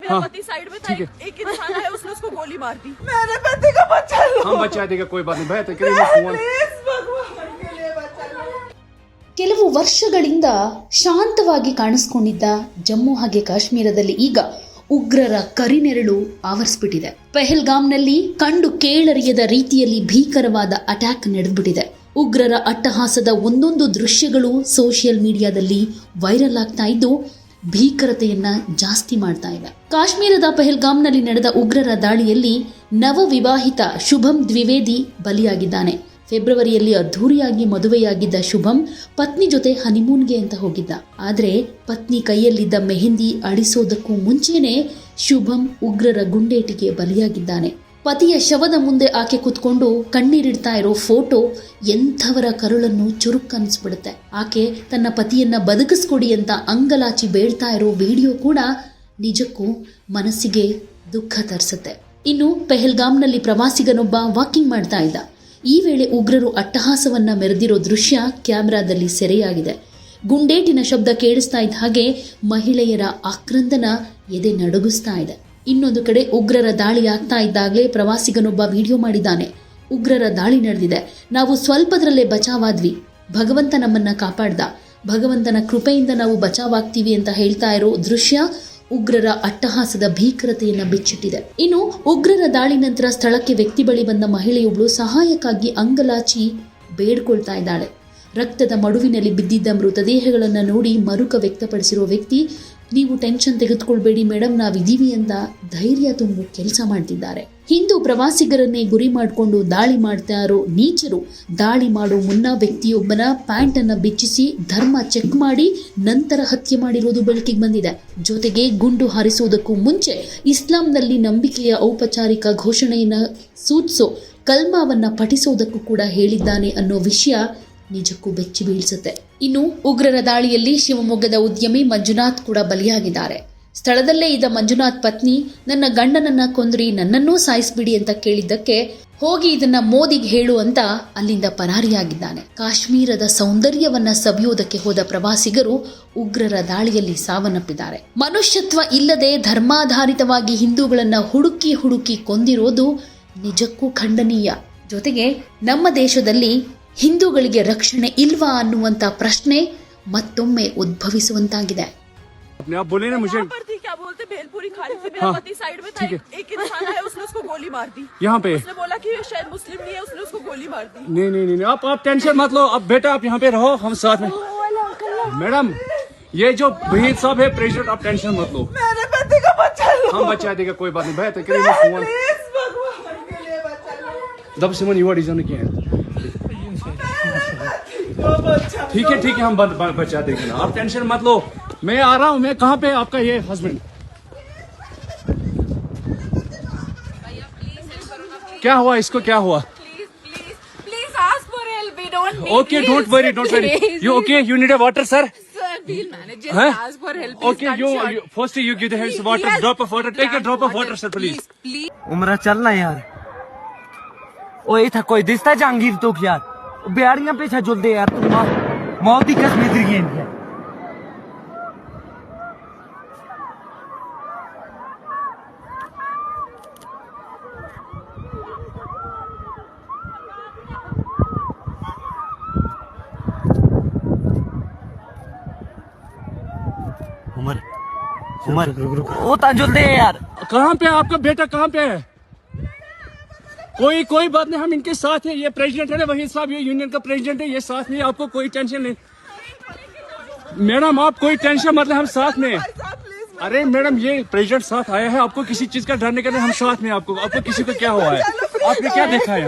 मेरा पति साइड में था, एक इंसान है उसने उसको गोली मार दी। मेरे पति का बच्चा लो। हम बचा देगा, कोई बात नहीं। ಕೆಲವು ವರ್ಷಗಳಿಂದ ಶಾಂತವಾಗಿ ಕಾಣಿಸ್ಕೊಂಡಿದ್ದ ಜಮ್ಮು ಹಾಗೆ ಕಾಶ್ಮೀರದಲ್ಲಿ ಈಗ ಉಗ್ರರ ಕರಿನೆರಳು ಆವರಿಸ್ಬಿಟ್ಟಿದೆ. ಪೆಹಲ್ಗಾಮ್ನಲ್ಲಿ ಕಂಡು ಕೇಳರಿಯದ ರೀತಿಯಲ್ಲಿ ಭೀಕರವಾದ ಅಟ್ಯಾಕ್ ನಡೆದ್ಬಿಟ್ಟಿದೆ. ಉಗ್ರರ ಅಟ್ಟಹಾಸದ ಒಂದೊಂದು ದೃಶ್ಯಗಳು ಸೋಷಿಯಲ್ ಮೀಡಿಯಾದಲ್ಲಿ ವೈರಲ್ ಆಗ್ತಾ ಇದ್ದು ಭೀಕರತೆಯನ್ನ ಜಾಸ್ತಿ ಮಾಡ್ತಾ ಇದೆ. ಕಾಶ್ಮೀರದ ಪೆಹಲ್ಗಾಮ್ನಲ್ಲಿ ನಡೆದ ಉಗ್ರರ ದಾಳಿಯಲ್ಲಿ ನವವಿವಾಹಿತ ಶುಭಂ ದ್ವಿವೇದಿ ಬಲಿಯಾಗಿದ್ದಾನೆ. ಫೆಬ್ರವರಿಯಲ್ಲಿ ಅದ್ಧೂರಿಯಾಗಿ ಮದುವೆಯಾಗಿದ್ದ ಶುಭಂ ಪತ್ನಿ ಜೊತೆ ಹನಿಮೂನ್ಗೆ ಅಂತ ಹೋಗಿದ್ದ. ಆದರೆ ಪತ್ನಿ ಕೈಯಲ್ಲಿದ್ದ ಮೆಹಂದಿ ಅಳಿಸೋದಕ್ಕೂ ಮುಂಚೆನೇ ಶುಭಂ ಉಗ್ರರ ಗುಂಡೇಟಿಗೆ ಬಲಿಯಾಗಿದ್ದಾನೆ. ಪತಿಯ ಶವದ ಮುಂದೆ ಆಕೆ ಕುತ್ಕೊಂಡು ಕಣ್ಣೀರಿಡ್ತಾ ಇರೋ ಫೋಟೋ ಎಂಥವರ ಕರುಳನ್ನು ಚುರುಕನ್ನಿಸ್ಬಿಡುತ್ತೆ. ಆಕೆ ತನ್ನ ಪತಿಯನ್ನ ಬದುಕಿಸ್ಕೊಡಿ ಅಂತ ಅಂಗಲಾಚಿ ಬೇಳ್ತಾ ಇರೋ ವಿಡಿಯೋ ಕೂಡ ನಿಜಕ್ಕೂ ಮನಸ್ಸಿಗೆ ದುಃಖ ತರಿಸುತ್ತೆ. ಇನ್ನು ಪೆಹಲ್ಗಾಮ್ನಲ್ಲಿ ಪ್ರವಾಸಿಗನೊಬ್ಬ ವಾಕಿಂಗ್ ಮಾಡ್ತಾ ಇದ್ದ. ಈ ವೇಳೆ ಉಗ್ರರು ಅಟ್ಟಹಾಸವನ್ನ ಮೆರೆದಿರೋ ದೃಶ್ಯ ಕ್ಯಾಮೆರಾದಲ್ಲಿ ಸೆರೆಯಾಗಿದೆ. ಗುಂಡೇಟಿನ ಶಬ್ದ ಕೇಳಿಸ್ತಾ ಇದ್ದ ಹಾಗೆ ಮಹಿಳೆಯರ ಆಕ್ರಂದನ ಎದೆ ನಡುಗಿಸ್ತಾ ಇದೆ. ಇನ್ನೊಂದು ಕಡೆ ಉಗ್ರರ ದಾಳಿ ಆಗ್ತಾ ಇದ್ದಾಗಲೇ ಪ್ರವಾಸಿಗನೊಬ್ಬ ವಿಡಿಯೋ ಮಾಡಿದ್ದಾನೆ. ಉಗ್ರರ ದಾಳಿ ನಡೆದಿದೆ, ನಾವು ಸ್ವಲ್ಪದರಲ್ಲೇ ಬಚಾವಾದ್ವಿ, ಭಗವಂತ ನಮ್ಮನ್ನ ಕಾಪಾಡ್ದ, ಭಗವಂತನ ಕೃಪೆಯಿಂದ ನಾವು ಬಚಾವಾಗ್ತೀವಿ ಅಂತ ಹೇಳ್ತಾ ಇರೋ ದೃಶ್ಯ ಉಗ್ರರ ಅಟ್ಟಹಾಸದ ಭೀಕರತೆಯನ್ನ ಬಿಚ್ಚಿಟ್ಟಿದೆ. ಇನ್ನು ಉಗ್ರರ ದಾಳಿ ನಂತರ ಸ್ಥಳಕ್ಕೆ ವ್ಯಕ್ತಿ ಬಳಿ ಬಂದ ಮಹಿಳೆಯೊಬ್ಬಳು ಸಹಾಯಕ್ಕಾಗಿ ಅಂಗಲಾಚಿ ಬೇಡ್ಕೊಳ್ತಾ ಇದ್ದಾಳೆ. ರಕ್ತದ ಮಡುವಿನಲ್ಲಿ ಬಿದ್ದಿದ್ದ ಮೃತದೇಹಗಳನ್ನು ನೋಡಿ ಮರುಕ ವ್ಯಕ್ತಪಡಿಸಿರೋ ವ್ಯಕ್ತಿ, ನೀವು ಟೆನ್ಷನ್ ತೆಗೆದುಕೊಳ್ಬೇಡಿ ಮೇಡಮ್, ನಾವಿದ್ದೀವಿ ಅಂತ ಧೈರ್ಯ ತುಂಬು ಕೆಲಸ ಮಾಡ್ತಿದ್ದಾರೆ. ಹಿಂದೂ ಪ್ರವಾಸಿಗರನ್ನೇ ಗುರಿ ಮಾಡಿಕೊಂಡು ದಾಳಿ ಮಾಡ್ತಾ ಇರೋ ನೀಚರು ದಾಳಿ ಮಾಡೋ ಮುನ್ನ ವ್ಯಕ್ತಿಯೊಬ್ಬನ ಪ್ಯಾಂಟ್ ಅನ್ನ ಬಿಚ್ಚಿಸಿ ಧರ್ಮ ಚೆಕ್ ಮಾಡಿ ನಂತರ ಹತ್ಯೆ ಮಾಡಿರೋದು ಬೆಳಕಿಗೆ ಬಂದಿದೆ. ಜೊತೆಗೆ ಗುಂಡು ಹಾರಿಸುವುದಕ್ಕೂ ಮುಂಚೆ ಇಸ್ಲಾಂನಲ್ಲಿ ನಂಬಿಕೆಯ ಔಪಚಾರಿಕ ಘೋಷಣೆಯನ್ನ ಸೂಚಿಸೋ ಕಲ್ಮಾವನ್ನ ಪಠಿಸೋದಕ್ಕೂ ಕೂಡ ಹೇಳಿದ್ದಾನೆ ಅನ್ನೋ ವಿಷಯ ನಿಜಕ್ಕೂ ಬೆಚ್ಚಿ ಬೀಳಿಸುತ್ತೆ. ಇನ್ನು ಉಗ್ರರ ದಾಳಿಯಲ್ಲಿ ಶಿವಮೊಗ್ಗದ ಉದ್ಯಮಿ ಮಂಜುನಾಥ್ ಕೂಡ ಬಲಿಯಾಗಿದ್ದಾರೆ. ಸ್ಥಳದಲ್ಲೇ ಇದ್ದ ಮಂಜುನಾಥ್ ಪತ್ನಿ, ನನ್ನ ಗಂಡನನ್ನ ಕೊಂದ್ರಿ, ನನ್ನನ್ನೂ ಸಾಯಿಸ್ಬಿಡಿ ಅಂತ ಕೇಳಿದ್ದಕ್ಕೆ ಹೋಗಿ ಇದನ್ನ ಮೋದಿಗೆ ಹೇಳು ಅಂತ ಅಲ್ಲಿಂದ ಪರಾರಿಯಾಗಿದ್ದಾನೆ. ಕಾಶ್ಮೀರದ ಸೌಂದರ್ಯವನ್ನ ಸವಿಯೋದಕ್ಕೆ ಹೋದ ಪ್ರವಾಸಿಗರು ಉಗ್ರರ ದಾಳಿಯಲ್ಲಿ ಸಾವನ್ನಪ್ಪಿದ್ದಾರೆ. ಮನುಷ್ಯತ್ವ ಇಲ್ಲದೆ ಧರ್ಮಾಧಾರಿತವಾಗಿ ಹಿಂದೂಗಳನ್ನ ಹುಡುಕಿ ಕೊಂದಿರೋದು ನಿಜಕ್ಕೂ ಖಂಡನೀಯ. ಜೊತೆಗೆ ನಮ್ಮ ದೇಶದಲ್ಲಿ ಹಿಂದೂಗಳಿಗೆ ರಕ್ಷಣೆ ಇಲ್ವಾ ಅನ್ನುವಂತ ಪ್ರಶ್ನೆ ಮತ್ತೊಮ್ಮೆ ಉದ್ಭವಿಸುವಂತಾಗಿದೆ. क्या बोलते भेलपुरी खाली से मेरा पति साइड में था, एक इंसान है उसने उसको गोली मार दी। यहाँ पे उसने बोला कि शायद मुस्लिम नहीं है, उसने उसको गोली मार दी। नहीं, आप टेंशन मत लो। अब बेटा आप यहाँ पे रहो, हम साथ में। मैडम ये जो भहीर साहब है प्रेसिडेंट, आप टेंशन मत लो। मेरे पति का बच्चा लो। हम बचा देगा, कोई बात नहीं। प्लीज भगवान के लिए बच्चा लो। दब सिमन युवा डिजाइन किया है। ठीक है हम बचा देंगे ना, आप टेंशन मत लो। मैं आ रहा हूँ। मैं कहाँ पे आपका ये हस्बैंड? क्या हुआ इसको, क्या हुआ? Please ask for help. We don't need. Okay, don't worry. You okay? You need a water, sir? Sir, we'll manage. Just ask for help. Okay, you first you give the hands water. Drop of water. Take a drop of water, sir, please. उमरा चलना यार। ओए था कोई दिसता जहांगीर तो यार बिहारियां पीछा जुलते यार, तुम मौत की कसम इधर गई है। उमर वो ताजुल दे यार। कहाँ पे आपका बेटा, कहाँ पे है? कोई बात नहीं, हम इनके साथ हैं। ये प्रेसिडेंट है ना, वही साहब, ये यूनियन का प्रेसिडेंट है, ये साथ में। आपको कोई टेंशन नहीं मैडम, आप कोई टेंशन मतलब, हम साथ में। अरे मैडम ये प्रेसिडेंट साथ आया है, आपको किसी चीज का डरने का नहीं, हम साथ में। आपको किसी को क्या हुआ है? आपने क्या देखा है?